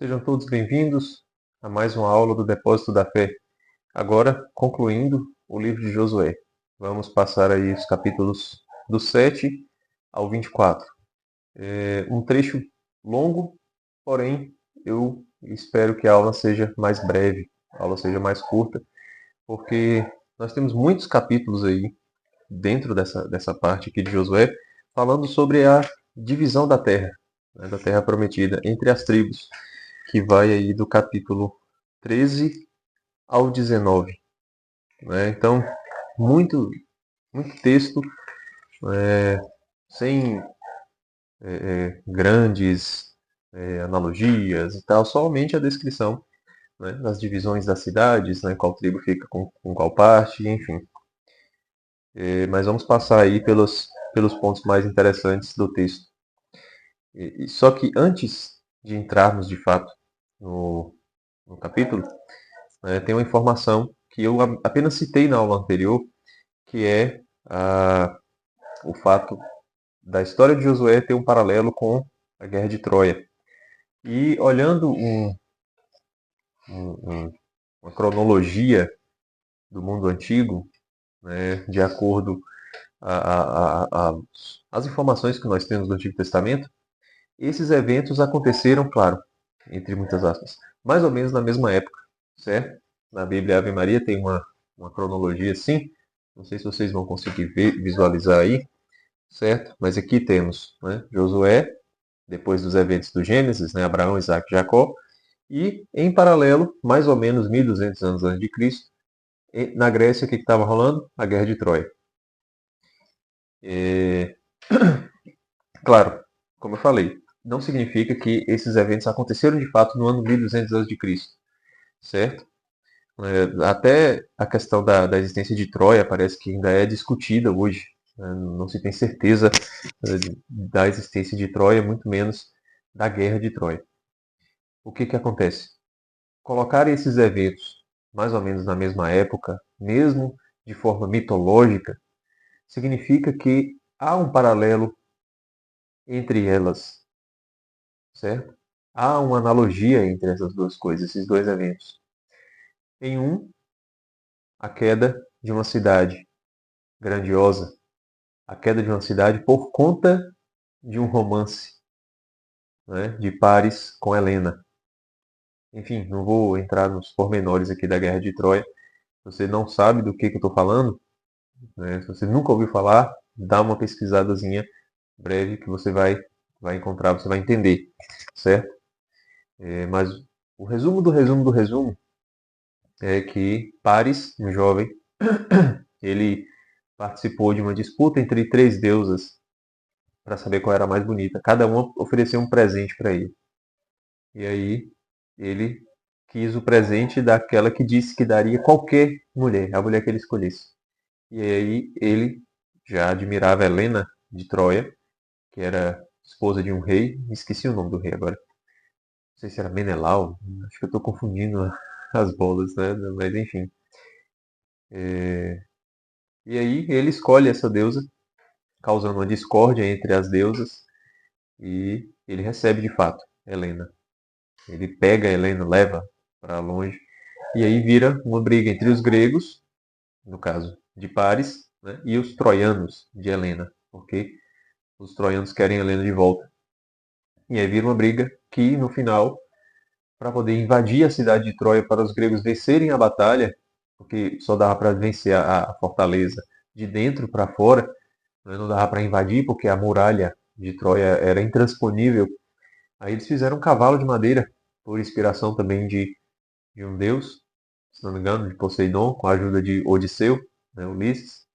Sejam todos bem-vindos a mais uma aula do Depósito da Fé. Agora, concluindo o livro de Josué. Vamos passar aí os capítulos do 7 ao 24. Um trecho longo, porém, eu espero que a aula seja mais breve, a aula seja mais curta, porque nós temos muitos capítulos aí dentro dessa parte aqui de Josué, falando sobre a divisão da terra, né, da terra prometida entre as tribos, que vai aí do capítulo 13 ao 19. Né? Então, muito, muito texto, sem grandes analogias e tal, somente a descrição, né, das divisões das cidades, né, qual tribo fica com qual parte, enfim. Mas vamos passar aí pelos pontos mais interessantes do texto. Só que antes de entrarmos de fato no, no capítulo, tem uma informação que eu apenas citei na aula anterior, que é o fato da história de Josué ter um paralelo com a Guerra de Troia. E olhando uma cronologia do mundo antigo, né, de acordo as informações que nós temos do Antigo Testamento, esses eventos aconteceram, claro, entre muitas aspas, mais ou menos na mesma época, certo? Na Bíblia Ave Maria tem uma cronologia assim, não sei se vocês vão conseguir visualizar aí, certo? Mas aqui temos, né, Josué, depois dos eventos do Gênesis, né, Abraão, Isaac e Jacó, e em paralelo, mais ou menos 1200 anos antes de Cristo, na Grécia, o que estava rolando? A Guerra de Troia. E, claro, como eu falei, não significa que esses eventos aconteceram de fato no ano 1200 antes de Cristo, certo? Até a questão da existência de Troia parece que ainda é discutida hoje. Né? Não se tem certeza da existência de Troia, muito menos da Guerra de Troia. O que acontece? Colocar esses eventos mais ou menos na mesma época, mesmo de forma mitológica, significa que há um paralelo entre elas, certo? Há uma analogia entre essas duas coisas, esses dois eventos. Em um, a queda de uma cidade grandiosa, a queda de uma cidade por conta de um romance, né, de Paris com Helena. Enfim, não vou entrar nos pormenores aqui da Guerra de Troia. Se você não sabe do que eu estou falando, né, se você nunca ouviu falar, dá uma pesquisadazinha breve que você vai encontrar, você vai entender, certo? Mas o resumo do resumo do resumo é que Paris, um jovem, ele participou de uma disputa entre três deusas para saber qual era a mais bonita. Cada uma ofereceu um presente para ele. E aí ele quis o presente daquela que disse que daria qualquer mulher, a mulher que ele escolhesse. E aí ele já admirava Helena de Troia, que era esposa de um rei, esqueci o nome do rei agora. Não sei se era Menelau, acho que eu estou confundindo as bolas, né? Mas enfim. E aí ele escolhe essa deusa, causando uma discórdia entre as deusas, e ele recebe de fato Helena. Ele pega Helena, leva para longe, e aí vira uma briga entre os gregos, no caso de Paris, né, e os troianos de Helena, porque os troianos querem Helena de volta. E aí vira uma briga que, no final, para poder invadir a cidade de Troia, para os gregos vencerem a batalha, porque só dava para vencer a fortaleza de dentro para fora, né, não dava para invadir, porque a muralha de Troia era intransponível. Aí eles fizeram um cavalo de madeira, por inspiração também de um deus, se não me engano, de Poseidon, com a ajuda de Odisseu, né, Ulisses.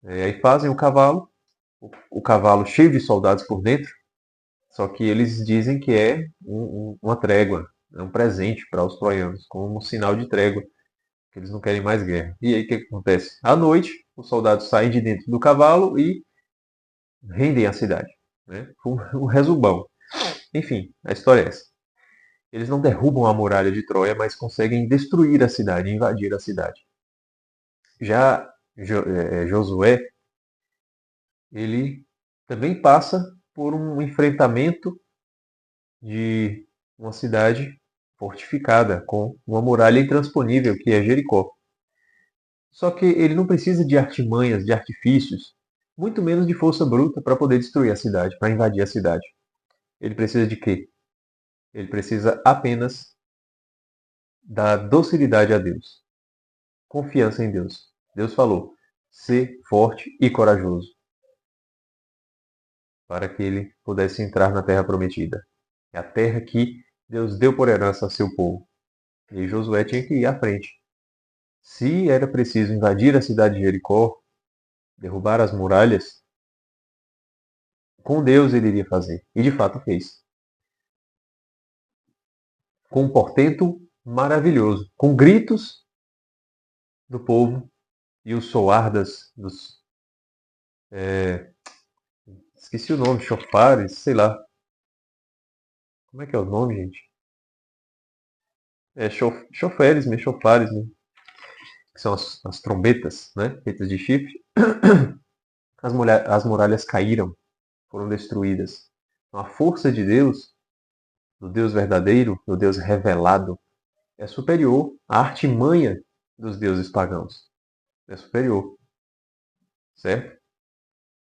Aí fazem o cavalo cheio de soldados por dentro, só que eles dizem que é uma trégua, é um presente para os troianos, como um sinal de trégua, que eles não querem mais guerra. E aí o que acontece? À noite, os soldados saem de dentro do cavalo e rendem a cidade. Né? Um resumão. Enfim, a história é essa. Eles não derrubam a muralha de Troia, mas conseguem destruir a cidade, invadir a cidade. Já Josué, ele também passa por um enfrentamento de uma cidade fortificada, com uma muralha intransponível, que é Jericó. Só que ele não precisa de artimanhas, de artifícios, muito menos de força bruta para poder destruir a cidade, para invadir a cidade. Ele precisa de quê? Ele precisa apenas da docilidade a Deus, confiança em Deus. Deus falou: ser forte e corajoso, para que ele pudesse entrar na terra prometida. É a terra que Deus deu por herança ao seu povo. E Josué tinha que ir à frente. Se era preciso invadir a cidade de Jericó, derrubar as muralhas, com Deus ele iria fazer. E de fato fez. Com um portento maravilhoso, com gritos do povo e o soar dos. Esqueci o nome, chofares, sei lá. Como é que é o nome, gente? É choferes, mesmo, chofares, né? Que são as trombetas, né? Feitas de chifre. As muralhas caíram, foram destruídas. Então, a força de Deus, do Deus verdadeiro, do Deus revelado, é superior à artimanha dos deuses pagãos. É superior, certo?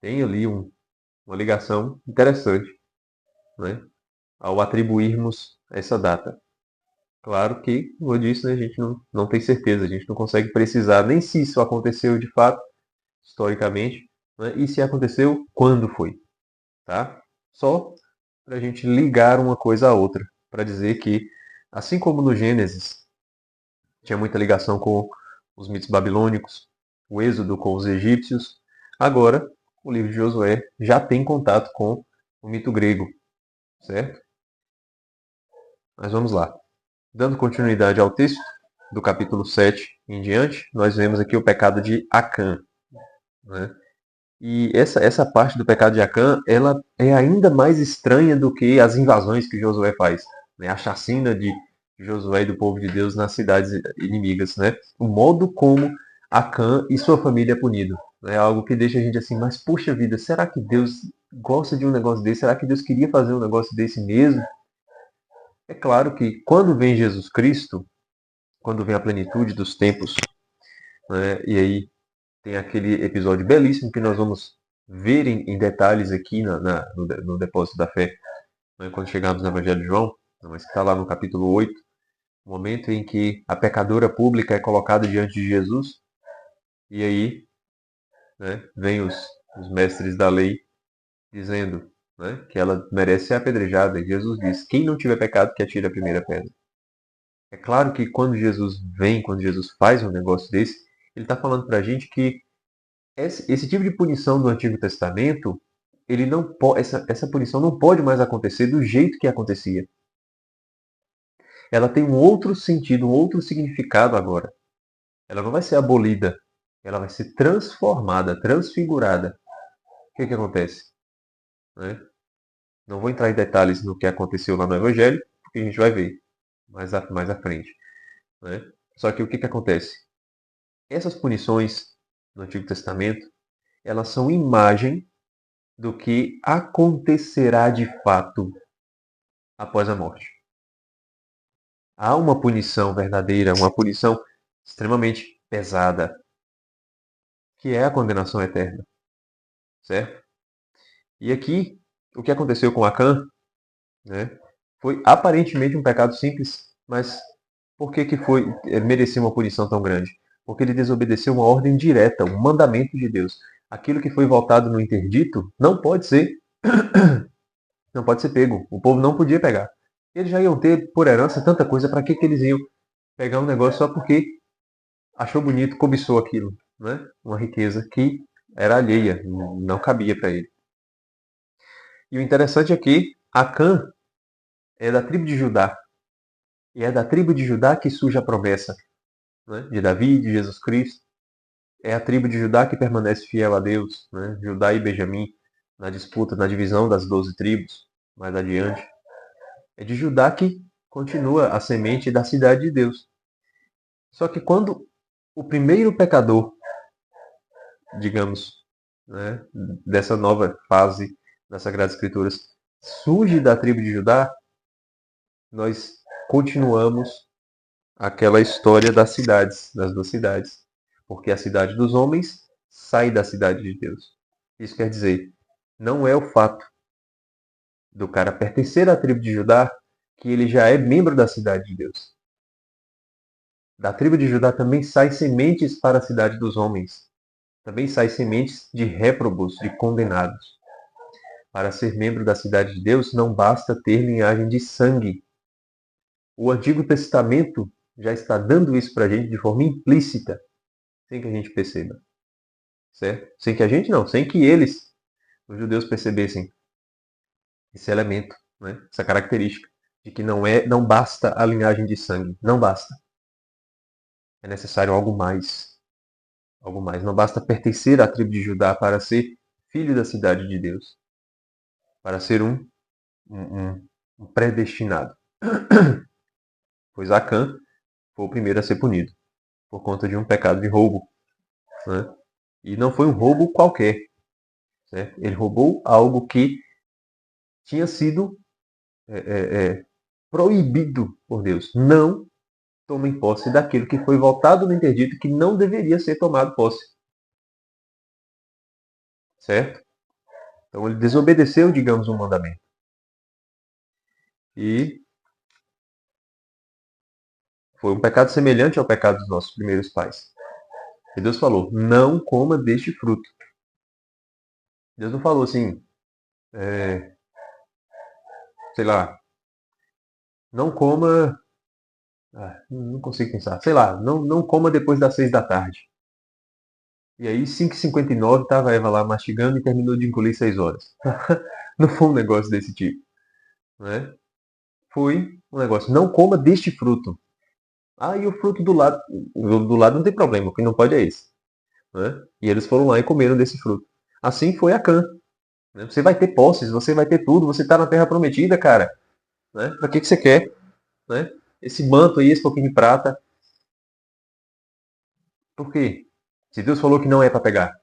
Tem ali uma ligação interessante, né? Ao atribuirmos essa data. Claro que, como eu disse, né, a gente não tem certeza, a gente não consegue precisar nem se isso aconteceu de fato, historicamente, né, e se aconteceu, quando foi. Tá? Só para a gente ligar uma coisa à outra, para dizer que, assim como no Gênesis tinha muita ligação com os mitos babilônicos, o Êxodo com os egípcios, agora o livro de Josué já tem contato com o mito grego, certo? Mas vamos lá. Dando continuidade ao texto, do capítulo 7 em diante, nós vemos aqui o pecado de Acã. Né? E essa parte do pecado de Acã, ela é ainda mais estranha do que as invasões que Josué faz. Né? A chacina de Josué e do povo de Deus nas cidades inimigas. Né? O modo como Acã e sua família é punido. É algo que deixa a gente assim, mas puxa vida, será que Deus gosta de um negócio desse? Será que Deus queria fazer um negócio desse mesmo? É claro que quando vem Jesus Cristo, quando vem a plenitude dos tempos, né, e aí tem aquele episódio belíssimo que nós vamos ver em detalhes aqui no Depósito da Fé, né, quando chegarmos no Evangelho de João, mas que está lá no capítulo 8, o momento em que a pecadora pública é colocada diante de Jesus, e aí, né, vem os mestres da lei dizendo, né, que ela merece ser apedrejada, e Jesus diz: quem não tiver pecado, que atire a primeira pedra. É claro que quando Jesus vem, quando Jesus faz um negócio desse, ele está falando para a gente que esse tipo de punição do Antigo Testamento, ele não essa punição não pode mais acontecer do jeito que acontecia. Ela tem um outro sentido, um outro significado agora. Ela não vai ser abolida, ela vai ser transformada, transfigurada. O que acontece? Né? Não vou entrar em detalhes no que aconteceu lá no Evangelho, porque a gente vai ver mais à frente. Né? Só que o que acontece? Essas punições no Antigo Testamento, elas são imagem do que acontecerá de fato após a morte. Há uma punição verdadeira, uma punição extremamente pesada, que é a condenação eterna, certo? E aqui, o que aconteceu com Acã, né, foi aparentemente um pecado simples, mas por que merecia uma punição tão grande? Porque ele desobedeceu uma ordem direta, um mandamento de Deus. Aquilo que foi voltado no interdito não pode ser pego. O povo não podia pegar. Eles já iam ter por herança tanta coisa, para que eles iam pegar um negócio só porque achou bonito, cobiçou aquilo, né? Uma riqueza que era alheia, não cabia para ele. E o interessante é que Acã é da tribo de Judá. E é da tribo de Judá que surge a promessa, né? De Davi, de Jesus Cristo. É a tribo de Judá que permanece fiel a Deus, né? Judá e Benjamim, na disputa, na divisão das 12 tribos, mais adiante. É de Judá que continua a semente da cidade de Deus. Só que quando o primeiro pecador, digamos, né, dessa nova fase das Sagradas Escrituras, surge da tribo de Judá, nós continuamos aquela história das cidades, das duas cidades. Porque a cidade dos homens sai da cidade de Deus. Isso quer dizer, não é o fato do cara pertencer à tribo de Judá que ele já é membro da cidade de Deus. Da tribo de Judá também saem sementes para a cidade dos homens. Também saem sementes de réprobos, de condenados. Para ser membro da cidade de Deus, não basta ter linhagem de sangue. O Antigo Testamento já está dando isso para a gente de forma implícita, sem que a gente perceba. Certo? Sem que a gente não, sem que eles, os judeus, percebessem esse elemento, né? Essa característica de que não basta a linhagem de sangue. Não basta. É necessário algo mais. Algo mais. Não basta pertencer à tribo de Judá para ser filho da cidade de Deus. Para ser um predestinado. Pois Acã foi o primeiro a ser punido por conta de um pecado de roubo. Né? E não foi um roubo qualquer. Certo? Ele roubou algo que tinha sido proibido por Deus. Não tomem posse daquilo que foi voltado no interdito que não deveria ser tomado posse. Certo? Então ele desobedeceu, digamos, um mandamento. E foi um pecado semelhante ao pecado dos nossos primeiros pais. E Deus falou, não coma deste fruto. Deus não falou assim, sei lá, não coma... não consigo pensar. Sei lá, não coma depois das 6 da tarde. E aí, 5h59, estava a Eva lá mastigando e terminou de engolir 6 horas. Não foi um negócio desse tipo. Né? Foi um negócio, não coma deste fruto. Ah, e o fruto do lado? Do lado não tem problema, o que não pode é esse. Né? E eles foram lá e comeram desse fruto. Assim foi Acã. Né? Você vai ter posses, você vai ter tudo, você está na terra prometida, cara. Né? Para que você quer? Né? Esse manto aí, esse pouquinho de prata. Por quê? Se Deus falou que não é para pegar.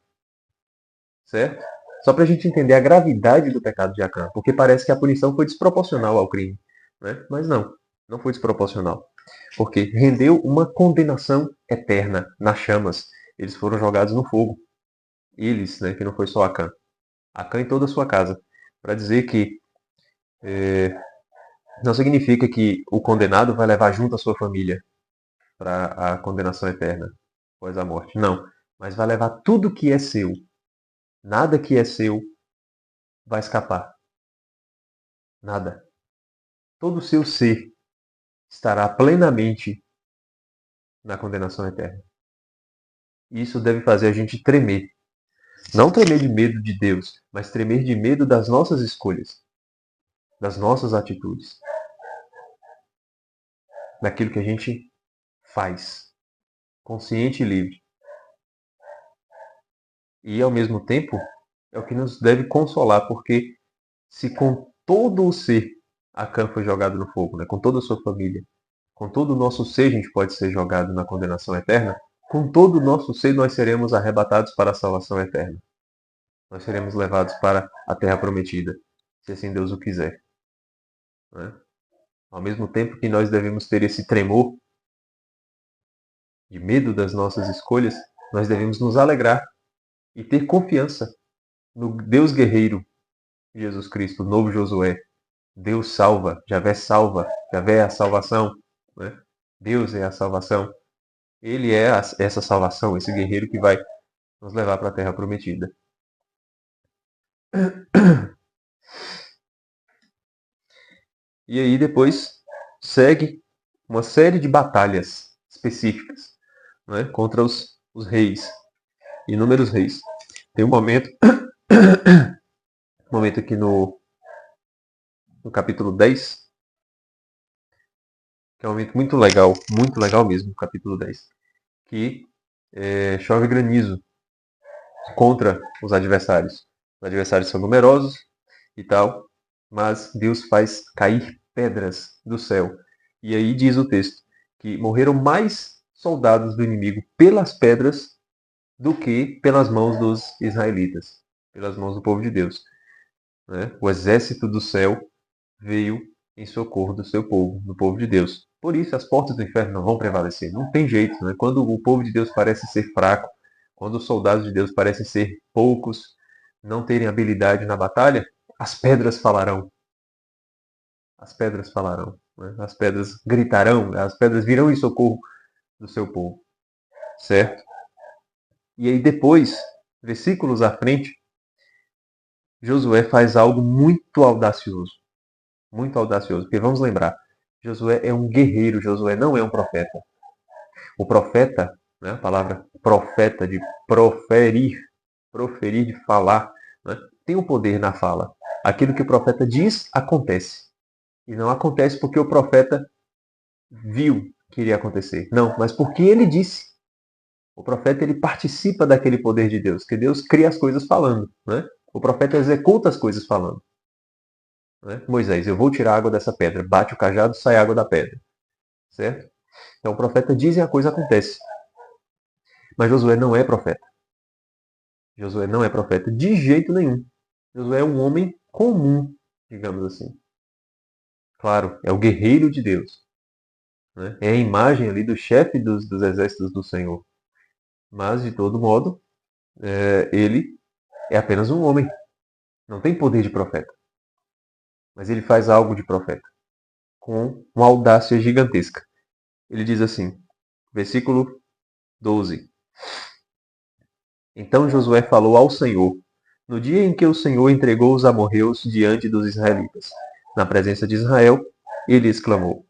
Certo? Só para a gente entender a gravidade do pecado de Acã. Porque parece que a punição foi desproporcional ao crime. Né? Mas não foi desproporcional. Porque rendeu uma condenação eterna nas chamas. Eles foram jogados no fogo. Eles, né, que não foi só Acã. Acã e toda a sua casa. Para dizer que não significa que o condenado vai levar junto a sua família para a condenação eterna após a morte. Não. Mas vai levar tudo que é seu. Nada que é seu vai escapar. Nada. Todo o seu ser estará plenamente na condenação eterna. Isso deve fazer a gente tremer. Não tremer de medo de Deus, mas tremer de medo das nossas escolhas, das nossas atitudes, daquilo que a gente faz, consciente e livre. E, ao mesmo tempo, é o que nos deve consolar, porque se com todo o ser Acã foi jogado no fogo, né, com toda a sua família, com todo o nosso ser a gente pode ser jogado na condenação eterna, com todo o nosso ser nós seremos arrebatados para a salvação eterna. Nós seremos levados para a terra prometida, se assim Deus o quiser. Né? Ao mesmo tempo que nós devemos ter esse tremor de medo das nossas escolhas, nós devemos nos alegrar e ter confiança no Deus guerreiro, Jesus Cristo, o novo Josué. Deus salva, Javé é a salvação. Né? Deus é a salvação. Ele é essa salvação, esse guerreiro que vai nos levar para a terra prometida. E aí depois segue uma série de batalhas específicas, né, contra os reis, inúmeros reis. Tem um momento, aqui no capítulo 10, que é um momento muito legal mesmo, no capítulo 10, que chove granizo contra os adversários. Os adversários são numerosos e tal, mas Deus faz cair pedras do céu. E aí diz o texto que morreram mais soldados do inimigo pelas pedras do que pelas mãos dos israelitas, pelas mãos do povo de Deus. Né? O exército do céu veio em socorro do seu povo, do povo de Deus. Por isso, as portas do inferno não vão prevalecer. Não tem jeito, né? Quando o povo de Deus parece ser fraco, quando os soldados de Deus parecem ser poucos, não terem habilidade na batalha, as pedras falarão. As pedras falarão. Né? As pedras gritarão. As pedras virão em socorro do seu povo. Certo? E aí depois, versículos à frente, Josué faz algo muito audacioso. Muito audacioso. Porque vamos lembrar, Josué é um guerreiro, Josué não é um profeta. O profeta, né, a palavra profeta, de proferir, de falar, né, tem o poder na fala. Aquilo que o profeta diz, acontece. E não acontece porque o profeta viu que iria acontecer. Não, mas porque ele disse. O profeta ele participa daquele poder de Deus, que Deus cria as coisas falando. Né? O profeta executa as coisas falando. Né? Moisés, eu vou tirar a água dessa pedra. Bate o cajado, sai água da pedra. Certo? Então o profeta diz e a coisa acontece. Mas Josué não é profeta. Josué não é profeta de jeito nenhum. Josué é um homem comum, digamos assim. Claro, é o guerreiro de Deus. Né? É a imagem ali do chefe dos exércitos do Senhor. Mas, de todo modo, ele é apenas um homem. Não tem poder de profeta. Mas ele faz algo de profeta. Com uma audácia gigantesca. Ele diz assim, versículo 12. Então Josué falou ao Senhor, no dia em que o Senhor entregou os amorreus diante dos israelitas. Na presença de Israel, ele exclamou,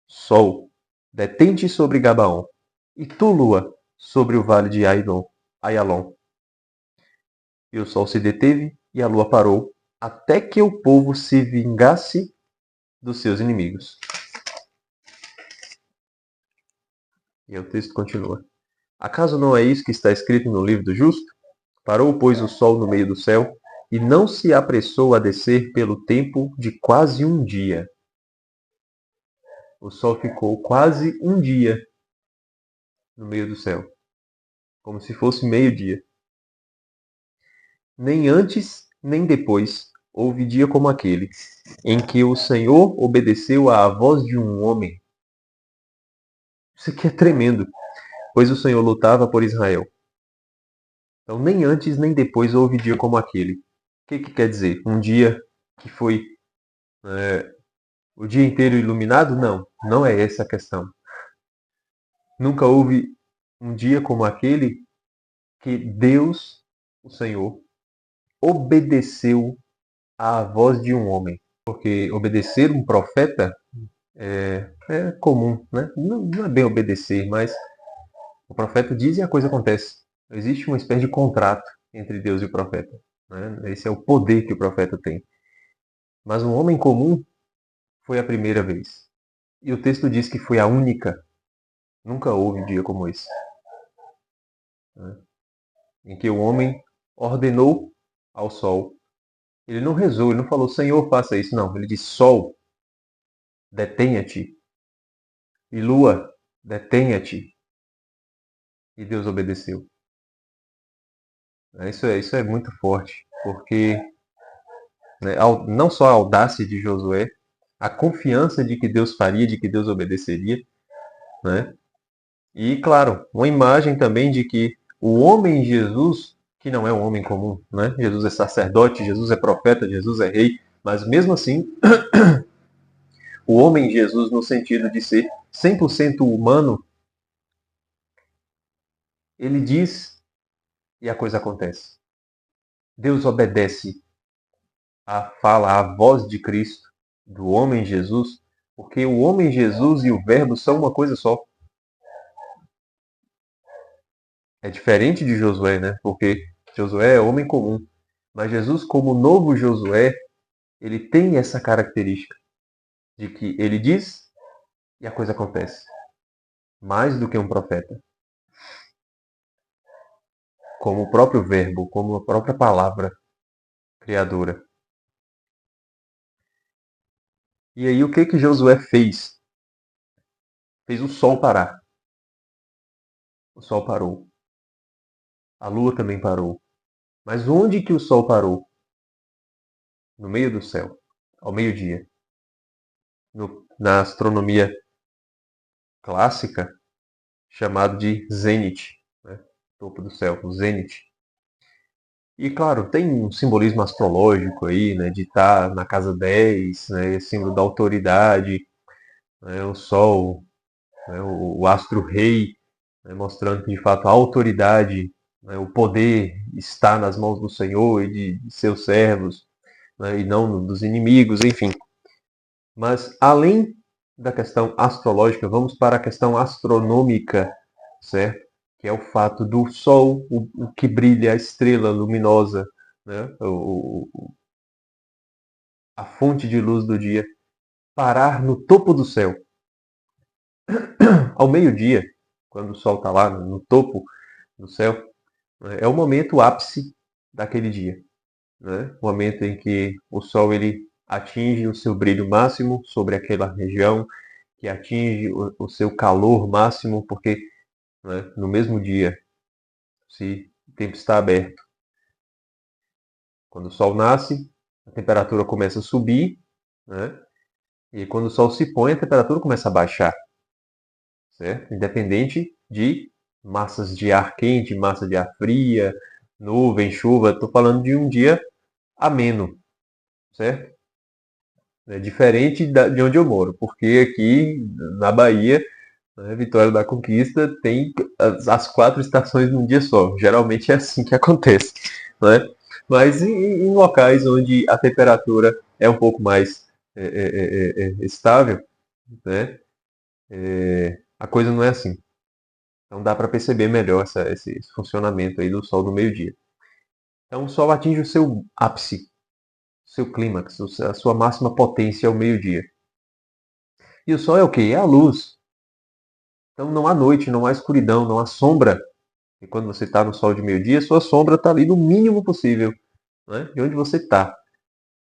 Sol, detente sobre Gabaon, e tu, lua, sobre o vale de Aialon. E o sol se deteve e a lua parou, até que o povo se vingasse dos seus inimigos. E o texto continua. Acaso não é isso que está escrito no livro do justo? Parou, pois, o sol no meio do céu, e não se apressou a descer pelo tempo de quase um dia. O sol ficou quase um dia no meio do céu, como se fosse meio-dia. Nem antes, nem depois houve dia como aquele, em que o Senhor obedeceu à voz de um homem. Isso aqui é tremendo, pois o Senhor lutava por Israel. Então, nem antes, nem depois houve dia como aquele. O que quer dizer? Um dia que foi o dia inteiro iluminado? Não, não é essa a questão. Nunca houve um dia como aquele que Deus, o Senhor, obedeceu à voz de um homem. Porque obedecer um profeta é comum, né? Não é bem obedecer, mas o profeta diz e a coisa acontece. Existe uma espécie de contrato entre Deus e o profeta. Né? Esse é o poder que o profeta tem. Mas um homem comum foi a primeira vez. E o texto diz que foi a única. Nunca houve um dia como esse. Né? Em que o homem ordenou ao sol. Ele não rezou, ele não falou, Senhor, faça isso. Não, ele disse, sol, detenha-te. E lua, detenha-te. E Deus obedeceu. Isso é muito forte, porque né, não só a audácia de Josué, a confiança de que Deus faria, de que Deus obedeceria, né? E, claro, uma imagem também de que o homem Jesus, que não é um homem comum, né? Jesus é sacerdote, Jesus é profeta, Jesus é rei, mas mesmo assim, o homem Jesus, no sentido de ser 100% humano, ele diz e a coisa acontece. Deus obedece à fala, à voz de Cristo, do homem Jesus, porque o homem Jesus e o Verbo são uma coisa só. É diferente de Josué, né? Porque Josué é homem comum. Mas Jesus, como novo Josué, ele tem essa característica de que ele diz e a coisa acontece. Mais do que um profeta. Como o próprio verbo, como a própria palavra criadora. E aí o que que Josué fez? Fez o sol parar. O sol parou. A lua também parou. Mas onde que o sol parou? No meio do céu, ao meio-dia. na astronomia clássica, chamado de zênite, né? Topo do céu, o zênite. E claro, tem um simbolismo astrológico aí, né, de estar na casa 10, né, símbolo da autoridade, né, o Sol, né, o astro-rei, né, mostrando que de fato a autoridade, né, o poder está nas mãos do Senhor e de seus servos, né, e não dos inimigos, enfim. Mas além da questão astrológica, vamos para a questão astronômica, certo? Que é o fato do Sol, o que brilha, a estrela luminosa, né? A fonte de luz do dia, parar no topo do céu. Ao meio-dia, quando o Sol está lá no topo do céu, né, é o momento ápice daquele dia. Né? O momento em que o Sol ele atinge o seu brilho máximo sobre aquela região, que atinge o seu calor máximo, porque, né, no mesmo dia, se o tempo está aberto, quando o Sol nasce, a temperatura começa a subir, né? E quando o Sol se põe, a temperatura começa a baixar, certo? Independente de massas de ar quente, massa de ar fria, nuvem, chuva, estou falando de um dia ameno, certo? É diferente de onde eu moro, porque aqui na Bahia, né, Vitória da Conquista tem as 4 estações num dia só. Geralmente é assim que acontece, né? Mas em locais onde a temperatura é um pouco mais estável, né? A coisa não é assim. Então dá para perceber melhor esse funcionamento aí do Sol no meio-dia. Então o Sol atinge o seu ápice, seu clímax, a sua máxima potência ao meio-dia. E o Sol é o quê? É a luz. Então não há noite, não há escuridão, não há sombra. E quando você está no sol de meio-dia, sua sombra está ali no mínimo possível, né, de onde você está,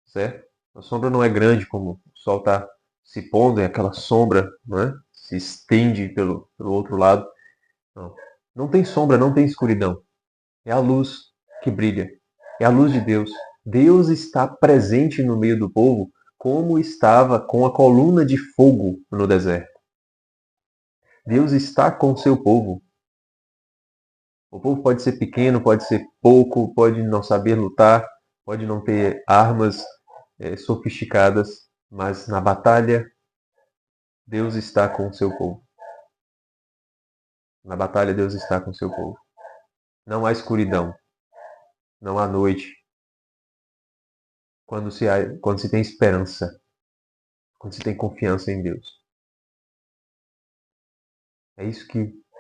certo? A sombra não é grande como o sol está se pondo, e aquela sombra, né, se estende pelo outro lado. Não. Não tem sombra, não tem escuridão. É a luz que brilha. É a luz de Deus. Deus está presente no meio do povo, como estava com a coluna de fogo no deserto. Deus está com o seu povo. O povo pode ser pequeno, pode ser pouco, pode não saber lutar, pode não ter armas sofisticadas, mas na batalha, Deus está com o seu povo. Na batalha, Deus está com o seu povo. Não há escuridão, não há noite. Quando se tem esperança, quando se tem confiança em Deus.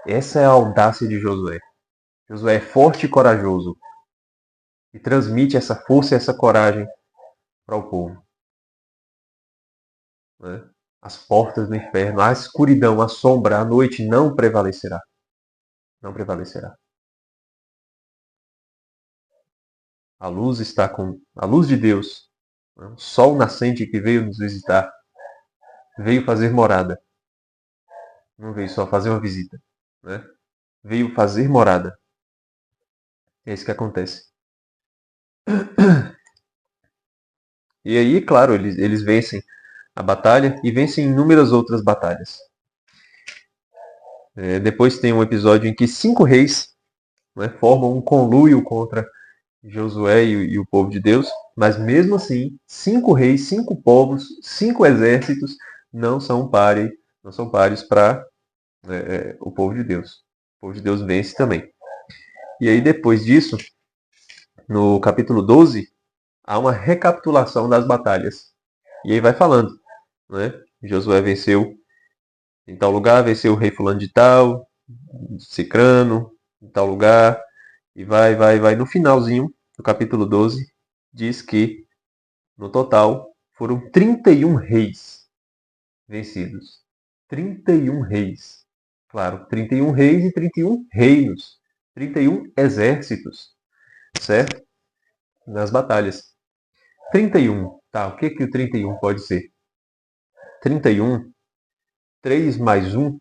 Essa é a audácia de Josué. Josué é forte e corajoso e transmite essa força e essa coragem para o povo. Né? As portas do inferno, a escuridão, a sombra, a noite não prevalecerá. Não prevalecerá. A luz está com a luz de Deus. Né? O sol nascente que veio nos visitar, veio fazer morada. Não veio só fazer uma visita. Né? Veio fazer morada. É isso que acontece. E aí, claro, eles vencem a batalha e vencem inúmeras outras batalhas. Depois tem um episódio em que 5 reis, né, formam um conluio contra Josué e o povo de Deus, mas mesmo assim, 5 reis, 5 povos, 5 exércitos não são pares para o povo de Deus. O povo de Deus vence também. E aí depois disso, no capítulo 12, há uma recapitulação das batalhas. E aí vai falando, né? Josué venceu em tal lugar, venceu o rei fulano de tal, Cicrano, em tal lugar, e vai. No finalzinho do capítulo 12, diz que, no total, foram 31 reis vencidos. 31 reis. Claro, 31 reis e 31 reinos. 31 exércitos, certo? Nas batalhas. 31. Tá, o que o 31 pode ser? 31, 3 mais 1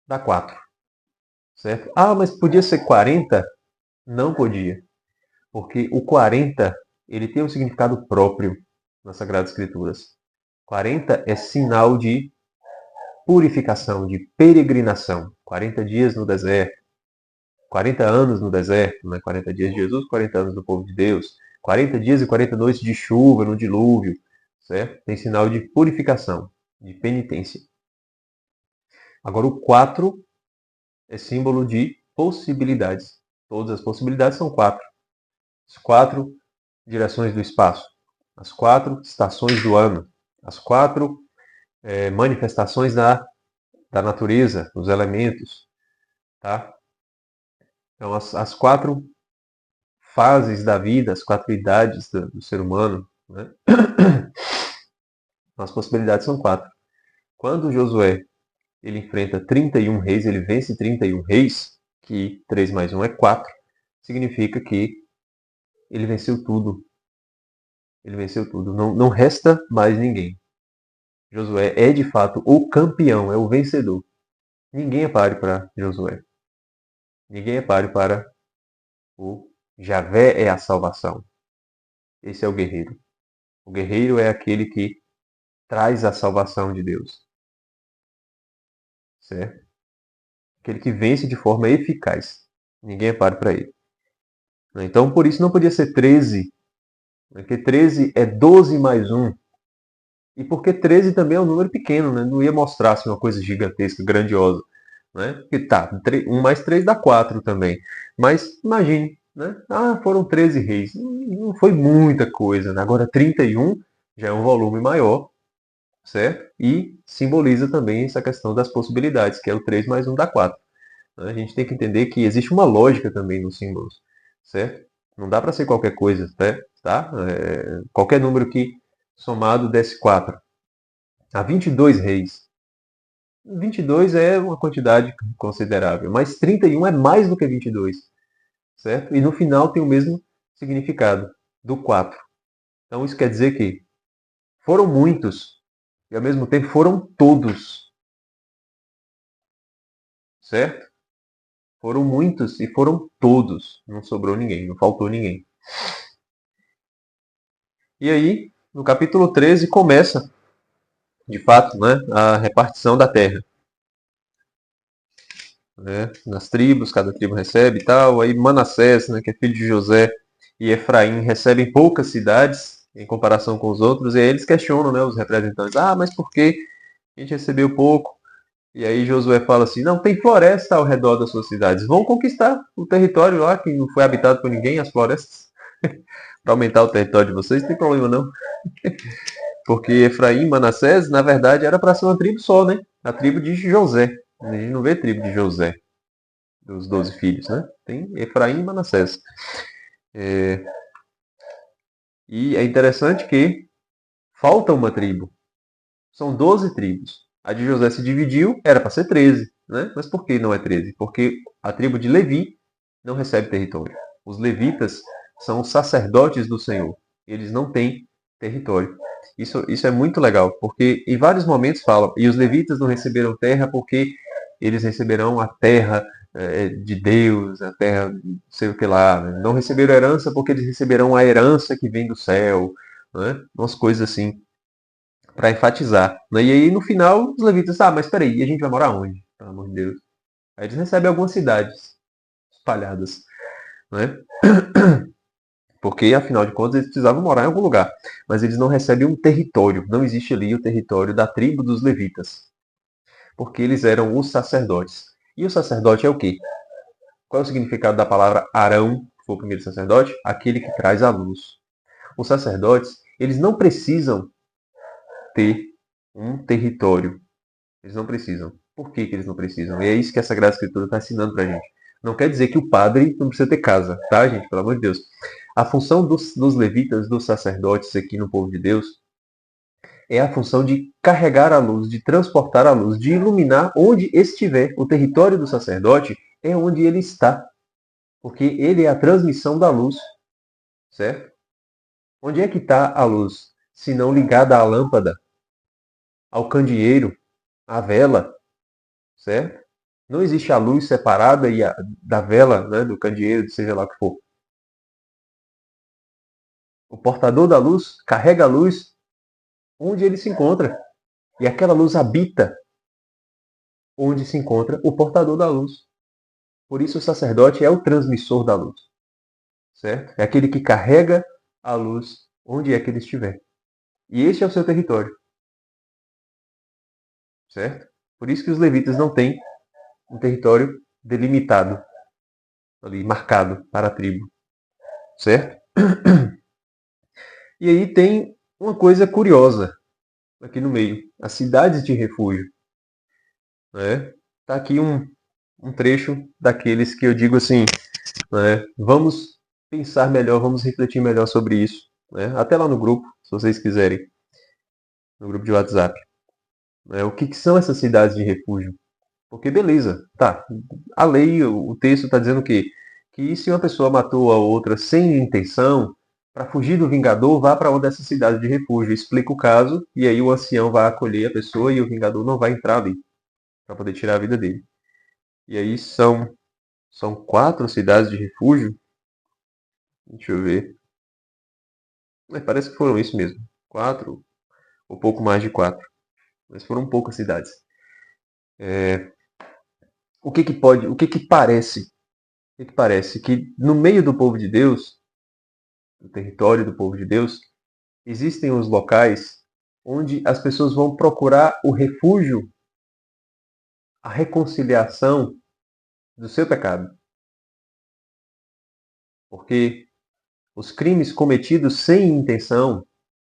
dá 4. Certo? Ah, mas podia ser 40? Não podia. Porque o 40 ele tem um significado próprio nas Sagradas Escrituras. 40 é sinal de purificação, de peregrinação. 40 dias no deserto, 40 anos no deserto, né? 40 dias de Jesus, 40 anos do povo de Deus. 40 dias e 40 noites de chuva no dilúvio, certo? Tem sinal de purificação, de penitência. Agora o 4 é símbolo de possibilidades. Todas as possibilidades são 4. As 4 direções do espaço, as 4 estações do ano, as 4 manifestações da natureza, dos elementos, tá? Então as 4 fases da vida, as 4 idades do ser humano, né? As possibilidades são 4. Quando Josué ele enfrenta 31 reis, ele vence 31 reis, que 3 mais 1 é 4, significa que ele venceu tudo. Ele venceu tudo. Não resta mais ninguém. Josué é de fato o campeão, é o vencedor. Ninguém é páreo para Josué. Ninguém é páreo para o Javé é a salvação. Esse é o guerreiro. O guerreiro é aquele que traz a salvação de Deus. Certo? Aquele que vence de forma eficaz. Ninguém é páreo para ele. Então, por isso não podia ser 13, porque 13 é 12 mais 1. E porque 13 também é um número pequeno, né? Não ia mostrar assim, uma coisa gigantesca, grandiosa. Né? Porque tá, 1 mais 3 dá 4 também. Mas imagine, né? Ah, foram 13 reis. Não foi muita coisa. Né? Agora 31 já é um volume maior, certo? E simboliza também essa questão das possibilidades, que é o 3 mais 1 dá 4. Né? A gente tem que entender que existe uma lógica também nos símbolos, certo? Não dá para ser qualquer coisa, né? Tá? Qualquer número que somado desse 4. Há 22 reis. 22 é uma quantidade considerável, mas 31 é mais do que 22, certo? E no final tem o mesmo significado do 4. Então isso quer dizer que foram muitos e ao mesmo tempo foram todos, certo? Foram muitos e foram todos. Não sobrou ninguém, não faltou ninguém. E aí, no capítulo 13 começa, de fato, né, a repartição da terra. Né? Nas tribos, cada tribo recebe e tal. Aí Manassés, né, que é filho de José, e Efraim recebem poucas cidades em comparação com os outros, e aí eles questionam, né, os representantes, mas por que a gente recebeu pouco? E aí Josué fala assim, não, tem floresta ao redor das suas cidades, vão conquistar o território lá, que não foi habitado por ninguém, as florestas, para aumentar o território de vocês, não tem problema não. Porque Efraim, Manassés, na verdade, era para ser uma tribo só, né? A tribo de José. A gente não vê tribo de José, dos 12 filhos, né? Tem Efraim e Manassés. E é interessante que falta uma tribo. São 12 tribos. A de José se dividiu, era para ser 13. Né? Mas por que não é 13? Porque a tribo de Levi não recebe território. Os levitas são os sacerdotes do Senhor. Eles não têm território. Isso é muito legal, porque em vários momentos falam, e os levitas não receberam terra porque eles receberão a terra de Deus, a terra, não sei o que lá. Né? Não receberam herança porque eles receberão a herança que vem do céu. Né? Umas coisas assim para enfatizar. Né? E aí no final os levitas, mas peraí, e a gente vai morar onde? Pelo amor de Deus. Aí eles recebem algumas cidades espalhadas, né? Porque afinal de contas eles precisavam morar em algum lugar, mas eles não recebem um território. Não existe ali o território da tribo dos levitas, porque eles eram os sacerdotes. E o sacerdote é o quê? Qual é o significado da palavra Arão, que foi o primeiro sacerdote? Aquele que traz a luz. Os sacerdotes, eles não precisam ter um território. Eles não precisam. Por que, que eles não precisam? E é isso que a Sagrada Escritura está ensinando para a gente. Não quer dizer que o padre não precisa ter casa, tá, gente? Pelo amor de Deus. A função dos levitas, dos sacerdotes aqui no povo de Deus, é a função de carregar a luz, de transportar a luz, de iluminar onde estiver. O território do sacerdote é onde ele está. Porque ele é a transmissão da luz, certo? Onde é que está a luz? Se não ligada à lâmpada, ao candeeiro, à vela, certo? Não existe a luz separada da vela, né, do candeeiro, seja lá o que for. O portador da luz carrega a luz onde ele se encontra. E aquela luz habita onde se encontra o portador da luz. Por isso o sacerdote é o transmissor da luz, certo? É aquele que carrega a luz onde é que ele estiver. E este é o seu território, certo? Por isso que os levitas não têm um território delimitado, ali marcado para a tribo, certo? E aí tem uma coisa curiosa aqui no meio, as cidades de refúgio, né? Tá aqui um trecho daqueles que eu digo assim, né? Vamos pensar melhor, vamos refletir melhor sobre isso, né? Até lá no grupo, se vocês quiserem, no grupo de WhatsApp. Né? O que são essas cidades de refúgio? Porque beleza, tá. A lei, o texto está dizendo que se uma pessoa matou a outra sem intenção, para fugir do vingador, vá para uma dessas cidades de refúgio, explica o caso, e aí o ancião vai acolher a pessoa e o vingador não vai entrar ali para poder tirar a vida dele. E aí são 4 cidades de refúgio. Deixa eu ver. Parece que foram isso mesmo. 4, ou pouco mais de 4. Mas foram poucas cidades. O que parece? Que no meio do povo de Deus, no território do povo de Deus, existem os locais onde as pessoas vão procurar o refúgio, a reconciliação do seu pecado. Porque os crimes cometidos sem intenção,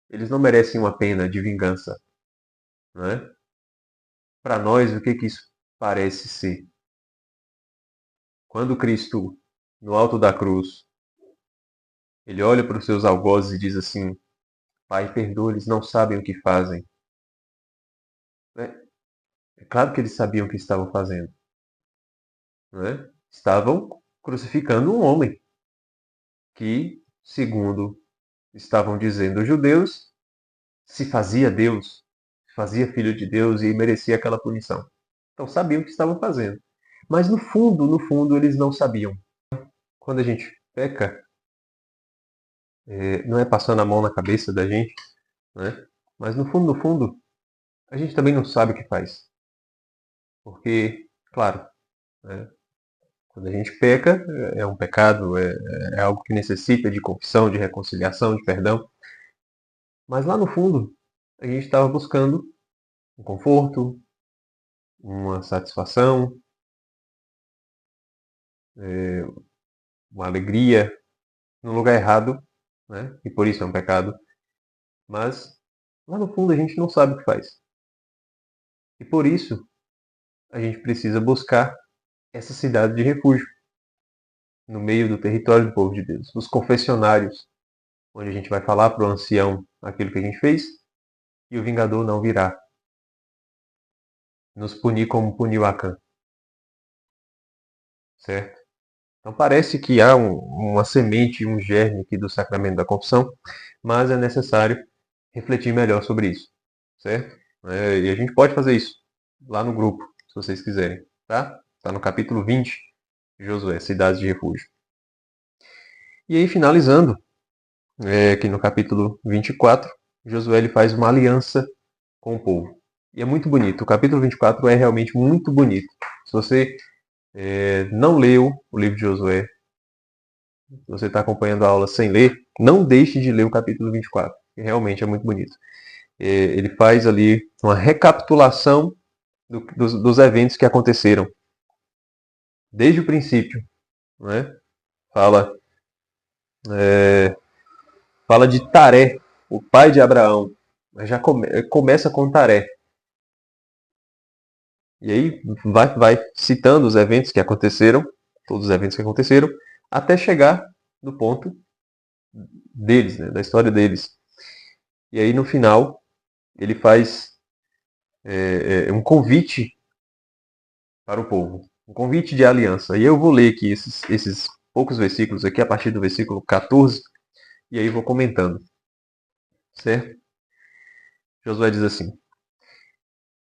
eles não merecem uma pena de vingança. Não é? Para nós, o que isso parece ser? Quando Cristo, no alto da cruz, ele olha para os seus algozes e diz assim: Pai, perdoa, eles não sabem o que fazem. É claro que eles sabiam o que estavam fazendo. Não é? Estavam crucificando um homem que, segundo estavam dizendo os judeus, se fazia Deus, se fazia filho de Deus e merecia aquela punição. Então sabiam o que estavam fazendo. Mas no fundo, eles não sabiam. Quando a gente peca, não é passando a mão na cabeça da gente, né? Mas no fundo, a gente também não sabe o que faz. Porque, claro, né? Quando a gente peca, é um pecado, é algo que necessita de confissão, de reconciliação, de perdão. Mas lá no fundo, a gente estava buscando um conforto, uma satisfação, uma alegria no lugar errado, né? E por isso é um pecado. Mas lá no fundo a gente não sabe o que faz. E por isso a gente precisa buscar essa cidade de refúgio no meio do território do povo de Deus, os confessionários, onde a gente vai falar para o ancião aquilo que a gente fez e o vingador não virá nos punir como puniu Acã, certo? Então parece que há uma semente, um germe aqui do sacramento da confissão, mas é necessário refletir melhor sobre isso, certo? E a gente pode fazer isso lá no grupo, se vocês quiserem, tá? Está no capítulo 20 de Josué, Cidades de Refúgio. E aí, finalizando, aqui no capítulo 24, Josué ele faz uma aliança com o povo. E é muito bonito. O capítulo 24 é realmente muito bonito. Se você não leu o livro de Josué, se você está acompanhando a aula sem ler, não deixe de ler o capítulo 24, que realmente é muito bonito. Ele faz ali uma recapitulação dos eventos que aconteceram desde o princípio. Né? Fala, fala de Taré, o pai de Abraão. Já começa com Taré. E aí vai citando os eventos que aconteceram, todos os eventos que aconteceram, até chegar no ponto deles, né, da história deles. E aí no final ele faz um convite para o povo, um convite de aliança. E eu vou ler aqui esses poucos versículos aqui, a partir do versículo 14, e aí vou comentando. Certo? Josué diz assim: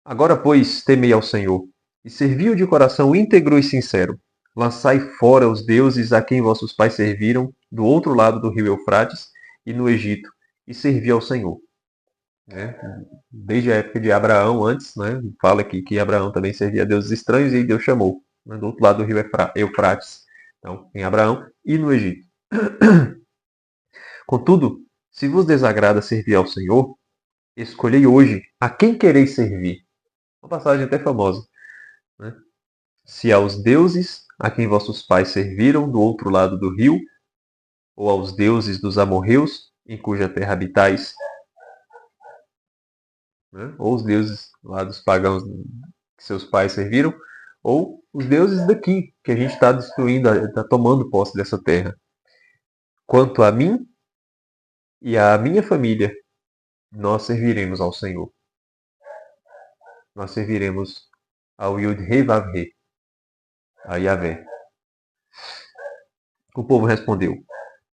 Agora, pois, temei ao Senhor, e servi-o de coração íntegro e sincero. Lançai fora os deuses a quem vossos pais serviram, do outro lado do rio Eufrates e no Egito, e servi ao Senhor. né? Desde a época de Abraão, antes, né? Fala aqui que Abraão também servia a deuses estranhos e Deus chamou, né? Do outro lado do rio Eufrates. Então, em Abraão e no Egito. Contudo, se vos desagrada servir ao Senhor, escolhei hoje a quem quereis servir. Uma passagem até famosa, né? Se aos deuses a quem vossos pais serviram do outro lado do rio, ou aos deuses dos amorreus, em cuja terra habitais, né? Ou os deuses lá dos pagãos que seus pais serviram, ou os deuses daqui, que a gente está destruindo, está tomando posse dessa terra. Quanto a mim e à minha família, nós serviremos ao Senhor. Nós serviremos ao Yud-He-Vav-He, a Yahvé. O povo respondeu: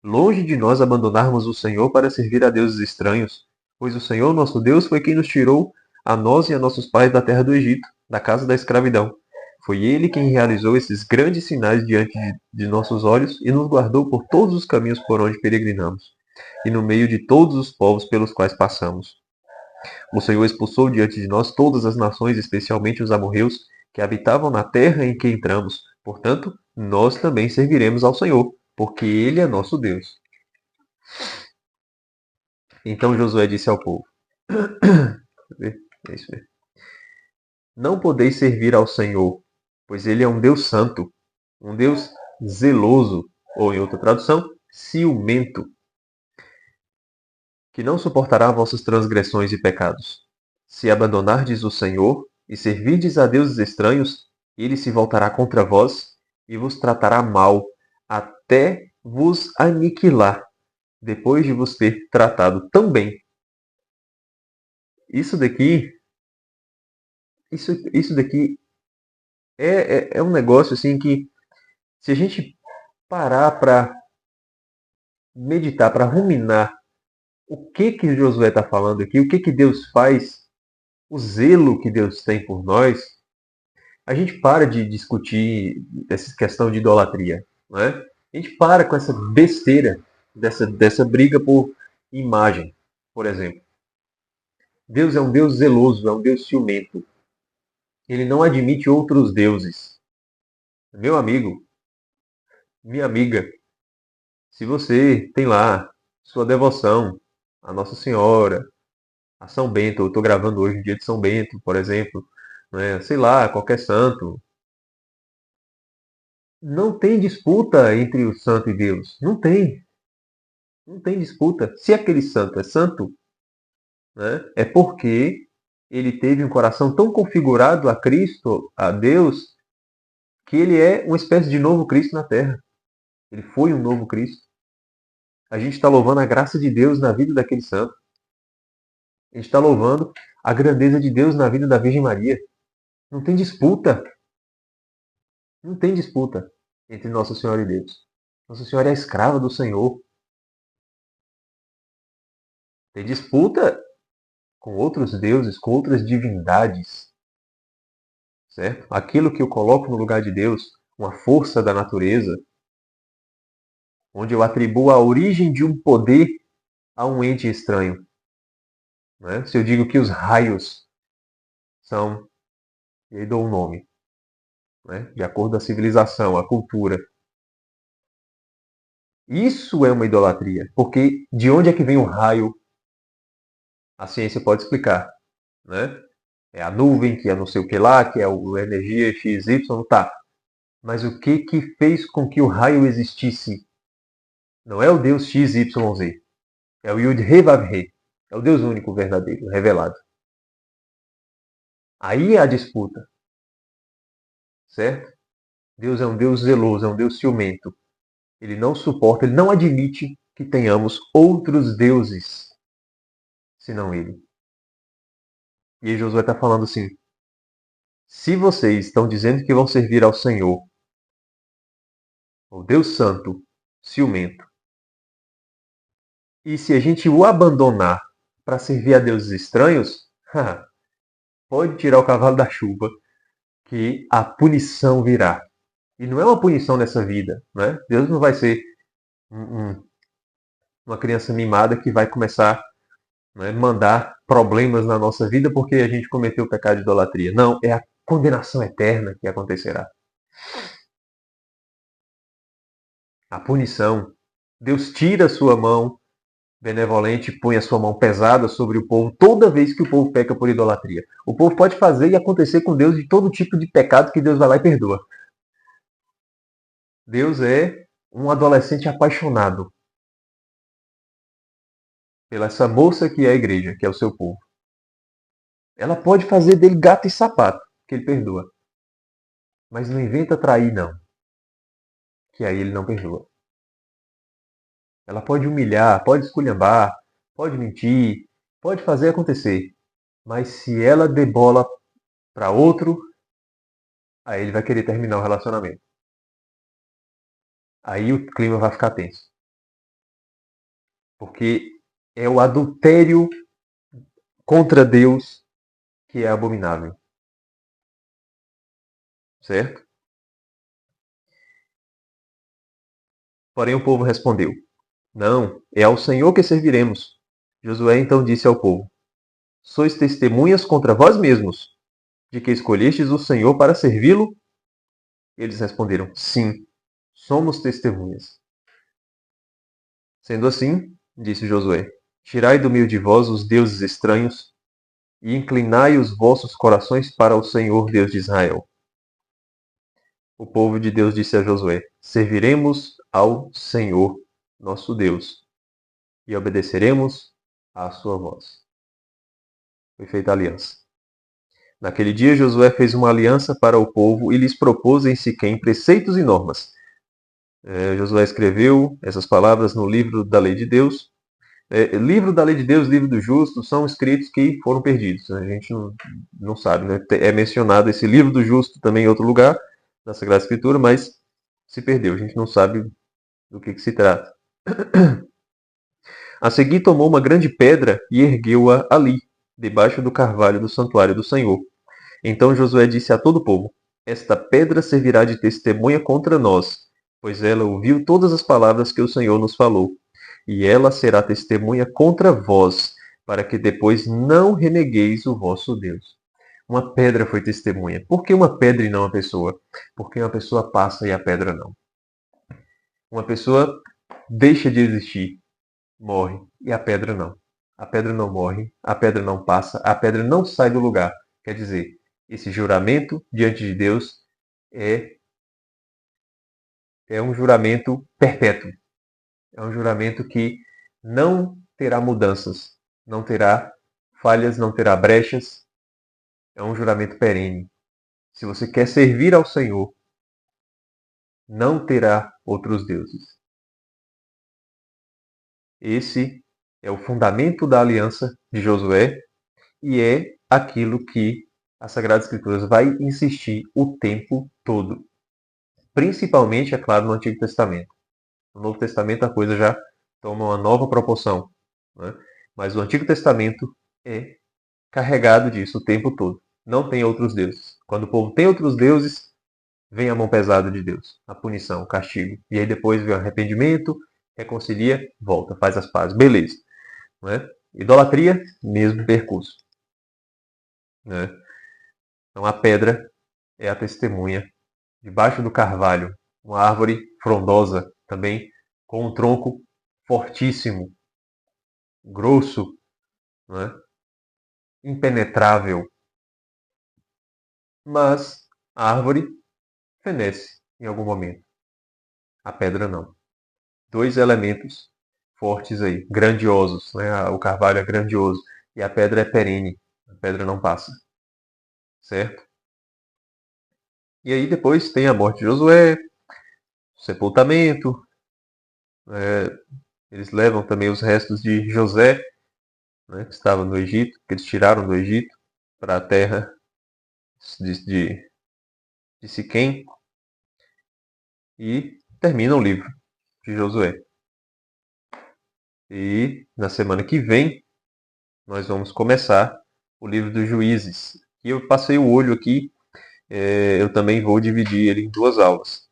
longe de nós abandonarmos o Senhor para servir a deuses estranhos, pois o Senhor nosso Deus foi quem nos tirou, a nós e a nossos pais, da terra do Egito, da casa da escravidão. Foi Ele quem realizou esses grandes sinais diante de nossos olhos e nos guardou por todos os caminhos por onde peregrinamos, e no meio de todos os povos pelos quais passamos. O Senhor expulsou diante de nós todas as nações, especialmente os amorreus, que habitavam na terra em que entramos. Portanto, nós também serviremos ao Senhor, porque Ele é nosso Deus. Então Josué disse ao povo: é isso mesmo. Não podeis servir ao Senhor, pois Ele é um Deus santo, um Deus zeloso, ou em outra tradução, ciumento, que não suportará vossas transgressões e pecados. Se abandonardes o Senhor e servirdes a deuses estranhos, ele se voltará contra vós e vos tratará mal, até vos aniquilar, depois de vos ter tratado tão bem. Isso daqui, isso daqui é um negócio assim que, se a gente parar para meditar, para ruminar o que Josué está falando aqui, o que Deus faz, o zelo que Deus tem por nós, a gente para de discutir essa questão de idolatria, não é? A gente para com essa besteira dessa briga por imagem, por exemplo. Deus é um Deus zeloso, é um Deus ciumento. Ele não admite outros deuses. Meu amigo, minha amiga, se você tem lá sua devoção a Nossa Senhora, a São Bento, eu estou gravando hoje o dia de São Bento, por exemplo, né? Sei lá, qualquer santo. Não tem disputa entre o santo e Deus. Não tem. Não tem disputa. Se aquele santo é santo, né, é porque ele teve um coração tão configurado a Cristo, a Deus, que ele é uma espécie de novo Cristo na Terra. Ele foi um novo Cristo. A gente está louvando a graça de Deus na vida daquele santo. A gente está louvando a grandeza de Deus na vida da Virgem Maria. Não tem disputa. Não tem disputa entre Nossa Senhora e Deus. Nossa Senhora é a escrava do Senhor. Tem disputa com outros deuses, com outras divindades. Certo? Aquilo que eu coloco no lugar de Deus, uma força da natureza, onde eu atribuo a origem de um poder a um ente estranho. Né? Se eu digo que os raios são, e aí dou um nome, né? De acordo com a civilização, a cultura. Isso é uma idolatria, porque de onde é que vem o raio? A ciência pode explicar. Né? É a nuvem, que é não sei o que lá, que é a energia XY, tá. Mas o que fez com que o raio existisse? Não é o Deus XYZ. É o Yud-He-Vav-He. É o Deus único, verdadeiro, revelado. Aí há disputa. Certo? Deus é um Deus zeloso, é um Deus ciumento. Ele não suporta, ele não admite que tenhamos outros deuses senão ele. E aí Josué está falando assim: se vocês estão dizendo que vão servir ao Senhor, o Deus Santo, ciumento, e se a gente o abandonar para servir a deuses estranhos, pode tirar o cavalo da chuva, que a punição virá. E não é uma punição nessa vida. Né? Deus não vai ser uma criança mimada que vai começar Não é mandar problemas na nossa vida porque a gente cometeu o pecado de idolatria. Não, é a condenação eterna que acontecerá. A punição. Deus tira a sua mão benevolente e põe a sua mão pesada sobre o povo toda vez que o povo peca por idolatria. O povo pode fazer e acontecer com Deus de todo tipo de pecado que Deus vai lá e perdoa. Deus é um adolescente apaixonado pela essa moça que é a igreja, que é o seu povo. Ela pode fazer dele gato e sapato, que ele perdoa. Mas não inventa trair, não. Que aí ele não perdoa. Ela pode humilhar, pode esculhambar, pode mentir, pode fazer acontecer. Mas se ela debola para outro, aí ele vai querer terminar o relacionamento. Aí o clima vai ficar tenso. Porque é o adultério contra Deus que é abominável. Certo? Porém o povo respondeu: Não, é ao Senhor que serviremos. Josué então disse ao povo: Sois testemunhas contra vós mesmos, de que escolhestes o Senhor para servi-lo? Eles responderam: Sim, somos testemunhas. Sendo assim, disse Josué: Tirai do meio de vós os deuses estranhos e inclinai os vossos corações para o Senhor Deus de Israel. O povo de Deus disse a Josué: Serviremos ao Senhor, nosso Deus, e obedeceremos à sua voz. Foi feita a aliança. Naquele dia, Josué fez uma aliança para o povo e lhes propôs em Siquém preceitos e normas. Josué escreveu essas palavras no livro da lei de Deus. Livro da lei de Deus, livro do justo, são escritos que foram perdidos. A gente não sabe, né? É mencionado esse livro do justo também em outro lugar da Sagrada Escritura, mas se perdeu. A gente não sabe do que se trata. A seguir tomou uma grande pedra e ergueu-a ali, debaixo do carvalho do santuário do Senhor. Então Josué disse a todo o povo: Esta pedra servirá de testemunha contra nós, pois ela ouviu todas as palavras que o Senhor nos falou. E ela será testemunha contra vós, para que depois não renegueis o vosso Deus. Uma pedra foi testemunha. Por que uma pedra e não uma pessoa? Porque uma pessoa passa e a pedra não. Uma pessoa deixa de existir, morre, e a pedra não. A pedra não morre, a pedra não passa, a pedra não sai do lugar. Quer dizer, esse juramento diante de Deus é, é um juramento perpétuo. É um juramento que não terá mudanças, não terá falhas, não terá brechas. É um juramento perene. Se você quer servir ao Senhor, não terá outros deuses. Esse é o fundamento da aliança de Josué e é aquilo que a Sagrada Escritura vai insistir o tempo todo. Principalmente, é claro, no Antigo Testamento. No Novo Testamento a coisa já toma uma nova proporção. Né? Mas o Antigo Testamento é carregado disso o tempo todo. Não tem outros deuses. Quando o povo tem outros deuses, vem a mão pesada de Deus. A punição, o castigo. E aí depois vem o arrependimento, reconcilia, volta, faz as pazes. Beleza. Né? Idolatria, mesmo percurso. Né? Então a pedra é a testemunha. Debaixo do carvalho, uma árvore frondosa, também com um tronco fortíssimo, grosso, né? Impenetrável. Mas a árvore fenece em algum momento. A pedra não. Dois elementos fortes aí, grandiosos. Né? O carvalho é grandioso e a pedra é perene. A pedra não passa. Certo? E aí depois tem a morte de Josué, o sepultamento. Eles levam também os restos de José, né, que estava no Egito, que eles tiraram do Egito para a terra de Siquém, e termina o livro de Josué. E na semana que vem nós vamos começar o livro dos Juízes. E eu passei o olho aqui, eu também vou dividir ele em duas aulas,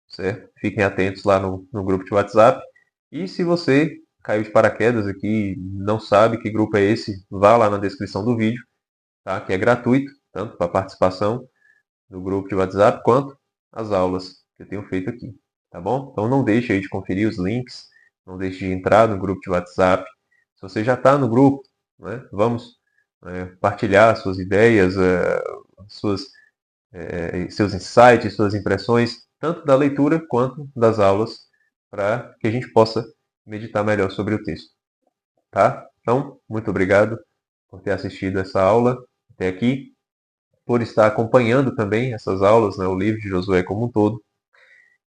certo? Fiquem atentos lá no grupo de WhatsApp. E se você caiu de paraquedas aqui, não sabe que grupo é esse, vá lá na descrição do vídeo, tá? Que é gratuito, tanto para participação no grupo de WhatsApp quanto as aulas que eu tenho feito aqui, tá bom? Então não deixe aí de conferir os links, não deixe de entrar no grupo de WhatsApp. Se você já está no grupo, né, vamos partilhar suas ideias, suas, seus insights, suas impressões, tanto da leitura quanto das aulas, para que a gente possa meditar melhor sobre o texto, tá? Então, muito obrigado por ter assistido essa aula até aqui, por estar acompanhando também essas aulas, né, o livro de Josué como um todo.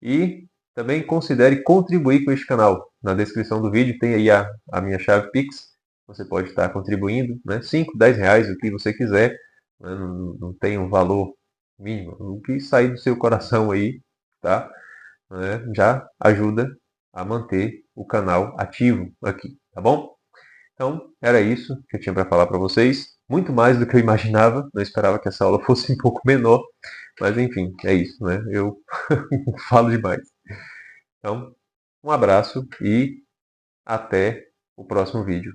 E também considere contribuir com este canal. Na descrição do vídeo tem aí a minha chave Pix. Você pode estar contribuindo, né? 5, 10 reais, o que você quiser. Né? Não tem um valor mínimo. O que sair do seu coração aí, tá? Já ajuda a manter o canal ativo aqui, tá bom? Então, era isso que eu tinha para falar para vocês. Muito mais do que eu imaginava. Não esperava que essa aula fosse um pouco menor. Mas, enfim, é isso, né? Eu falo demais. Então, um abraço e até o próximo vídeo.